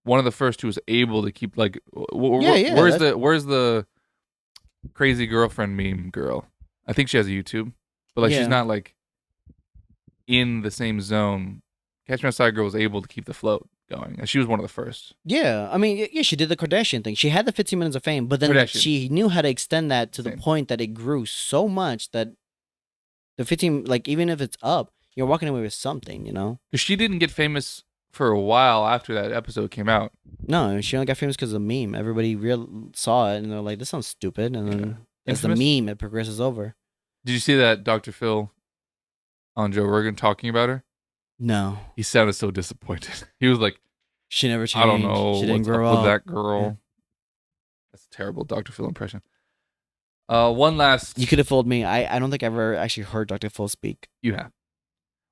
one of the first who was able to keep like. Where's the crazy girlfriend meme girl? I think she has a YouTube, but like she's not like in the same zone. Catch Me Outside girl was able to keep the float going, and she was one of the first. Yeah, I mean, yeah, she did the Kardashian thing. She had the 15 minutes of fame, but then she knew how to extend that to the point that it grew so much that the 15, like even if it's up, you're walking away with something, you know? Because she didn't get famous for a while after that episode came out. No, she only got famous because of a meme. Everybody saw it, and they're like, this sounds stupid, and then as the meme, it progresses over. Did you see that Dr. Phil on Joe Rogan talking about her? No. He sounded so disappointed. He was like, she never changed. I don't know. She didn't grow up with that girl. Yeah. That's a terrible Dr. Phil impression. One last. You could have fooled me. I don't think I've ever actually heard Dr. Phil speak. You have.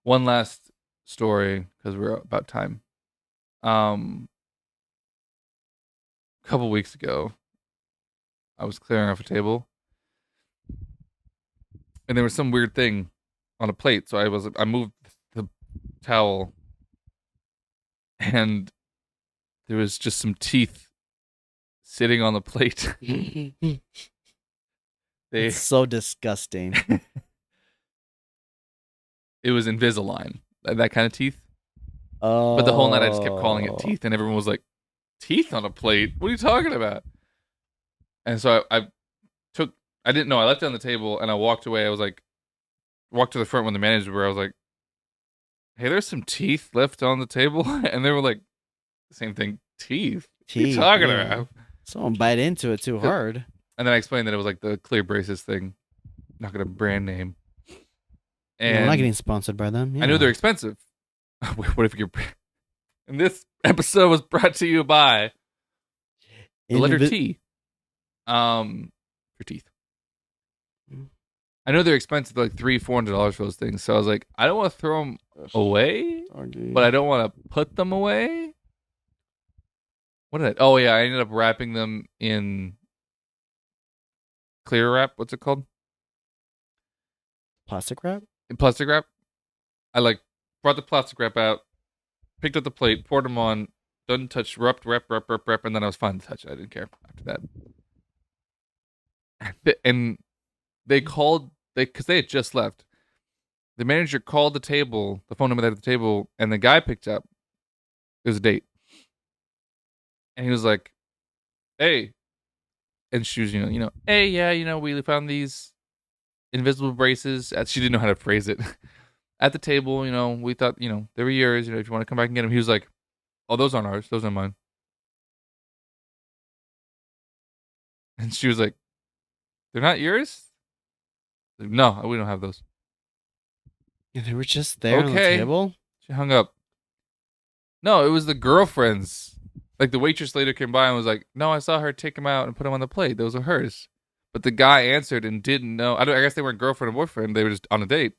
One last story, because we're about time. A couple weeks ago, I was clearing off a table, and there was some weird thing on a plate. So I moved the towel, and there was just some teeth sitting on the plate. It's so disgusting. It was Invisalign, that kind of teeth. Oh. But the whole night I just kept calling it teeth, and everyone was like, "Teeth on a plate? What are you talking about?" And so I didn't know. I left it on the table, and I walked away. I was like, walked to the front when the managers were. I was like, "Hey, there's some teeth left on the table," and they were like, "Same thing, teeth. What are you talking about?" Someone bite into it too hard. And then I explained that it was like the clear braces thing. Not gonna brand name. And I'm not getting sponsored by them. I know they're expensive. What if you're? And this episode was brought to you by the letter T. For teeth. I know they're expensive, like $300-$400 for those things. So I was like, I don't want to throw them away, but I don't want to put them away. What did I? Oh yeah, I ended up wrapping them in clear wrap. What's it called? Plastic wrap. In plastic wrap. I like brought the plastic wrap out, picked up the plate, poured them on, didn't touch, wrap, and then I was fine to touch it. I didn't care after that. And they called, because they had just left. The manager called the table, the phone number that at the table, and the guy picked up. It was a date. And he was like, "Hey." And she was, "Hey, yeah, we found these invisible braces." She didn't know how to phrase it. At the table, we thought, they were yours. If you want to come back and get them. He was like, "Oh, those aren't ours. Those are mine." And she was like, "They're not yours?" Like, "No, we don't have those." Yeah, they were just there on the table? She hung up. No, it was the girlfriend's. Like, the waitress later came by and was like, "No, I saw her take them out and put them on the plate. Those are hers." But the guy answered and didn't know. I guess they weren't girlfriend or boyfriend. They were just on a date.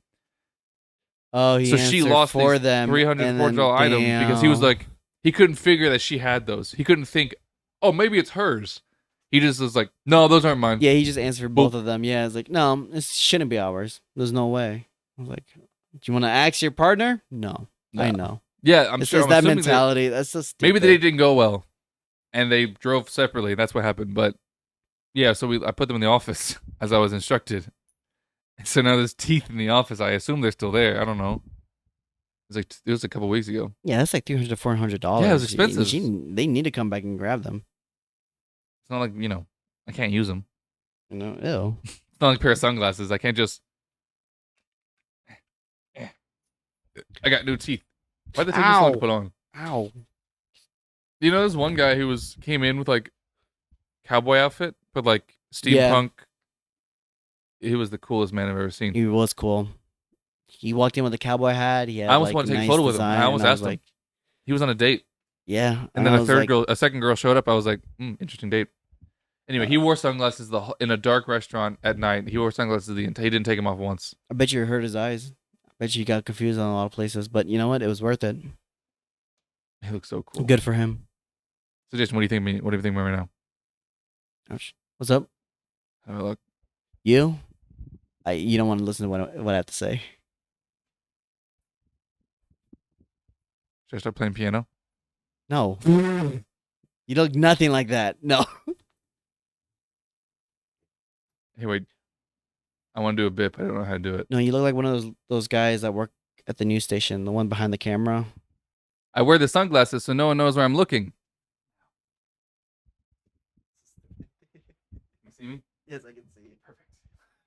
Oh, he So she answered lost for these them, $300 and then item because he was damn. like, he couldn't figure that she had those. He couldn't think, oh, maybe it's hers. He just was like, no, those aren't mine. Yeah, he just answered Boop. both of them. Yeah, it's like, no, this shouldn't be ours. There's no way. I was like, do you want to ask your partner? No, I No. know. Yeah, I'm It's sure. just I'm that assuming mentality. That's so stupid. maybe the date didn't go well, and they drove separately. That's what happened. But yeah, so I put them in the office as I was instructed. So now there's teeth in the office. I assume they're still there. I don't know. It was a couple weeks ago. Yeah, that's like $300 to $400. Yeah, it was expensive. They need to come back and grab them. It's not like I can't use them. You know, ew. It's not like a pair of sunglasses. I can't just. I got new teeth. Why did they take this long to put on? Ow. You know, there's one guy who came in with like cowboy outfit, but like steampunk. Yeah. He was the coolest man I've ever seen. He was cool. He walked in with a cowboy hat. He had I almost like, wanted to take nice a photo with him. design, I almost and was asked him. like, He was on a date, yeah. and then I a was third like, girl, a second girl showed up. I was like, interesting date. Anyway, he wore sunglasses in a dark restaurant at night. He wore sunglasses he didn't take them off once. I bet you hurt his eyes. I bet you got confused on a lot of places. But you know what? It was worth it. He looks so cool. Good for him. So, Jason, what do you think? What do you think of me right now? Ouch. What's up? Have a look. You? You don't want to listen to what I have to say. Should I start playing piano? No. You look nothing like that. No. Hey, wait. I want to do a bit, but I don't know how to do it. No, you look like one of those guys that work at the news station, the one behind the camera. I wear the sunglasses so no one knows where I'm looking. You see me? Yes, I can see you. Perfect.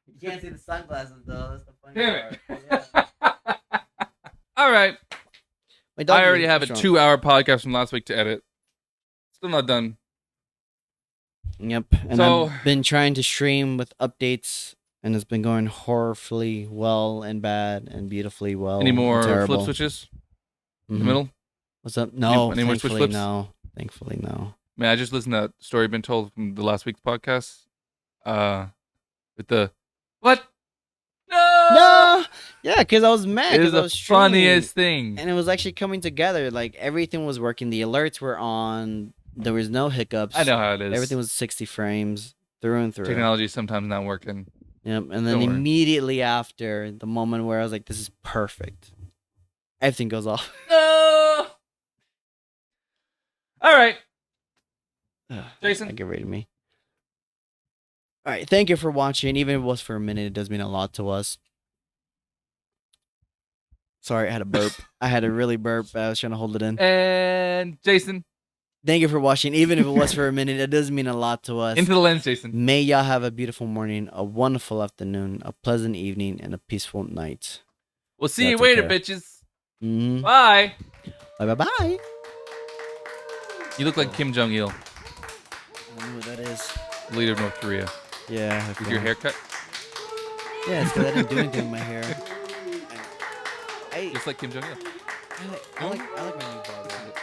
You can't see the sunglasses though. That's the funny Damn part. it. All right. I already have a 2-hour podcast from last week to edit. Still not done. Yep. And So- I've been trying to stream with updates, and it's been going horribly well and bad and beautifully well. Any more and terrible. flip switches in Mhm. the middle? What's up? No. Any more switch Thankfully, flips? no. Thankfully, no. Man, I just listened to that story been told from the last week's podcast. With the what? No. No. Yeah, because I was mad. It is 'Cause I the was streaming, funniest thing. and it was actually coming together. Like everything was working. The alerts were on. There was no hiccups. I know how it is. Everything was 60 frames through and through. Technology is sometimes not working. Yep. And then Don't worry. immediately after the moment where I was like, "This is perfect," everything goes off. No. All right. Jason? Aggravated me. All right, thank you for watching. Even if it was for a minute, it does mean a lot to us. Sorry, I had a burp. I had a really burp. I was trying to hold it in. And Jason, Thank you for watching. Even if it was for a minute, it does mean a lot to us. into the lens, Jason. May y'all have a beautiful morning, a wonderful afternoon, a pleasant evening, and a peaceful night. We'll see Yeah, you take later, care. bitches. Mm-hmm. Bye. Bye bye. You look like Kim Jong Il, I don't know who that is. leader of North Korea. Yeah. With your haircut, Yeah, it's because I didn't do anything with my hair. I just like Kim Jong Il. like my new barber.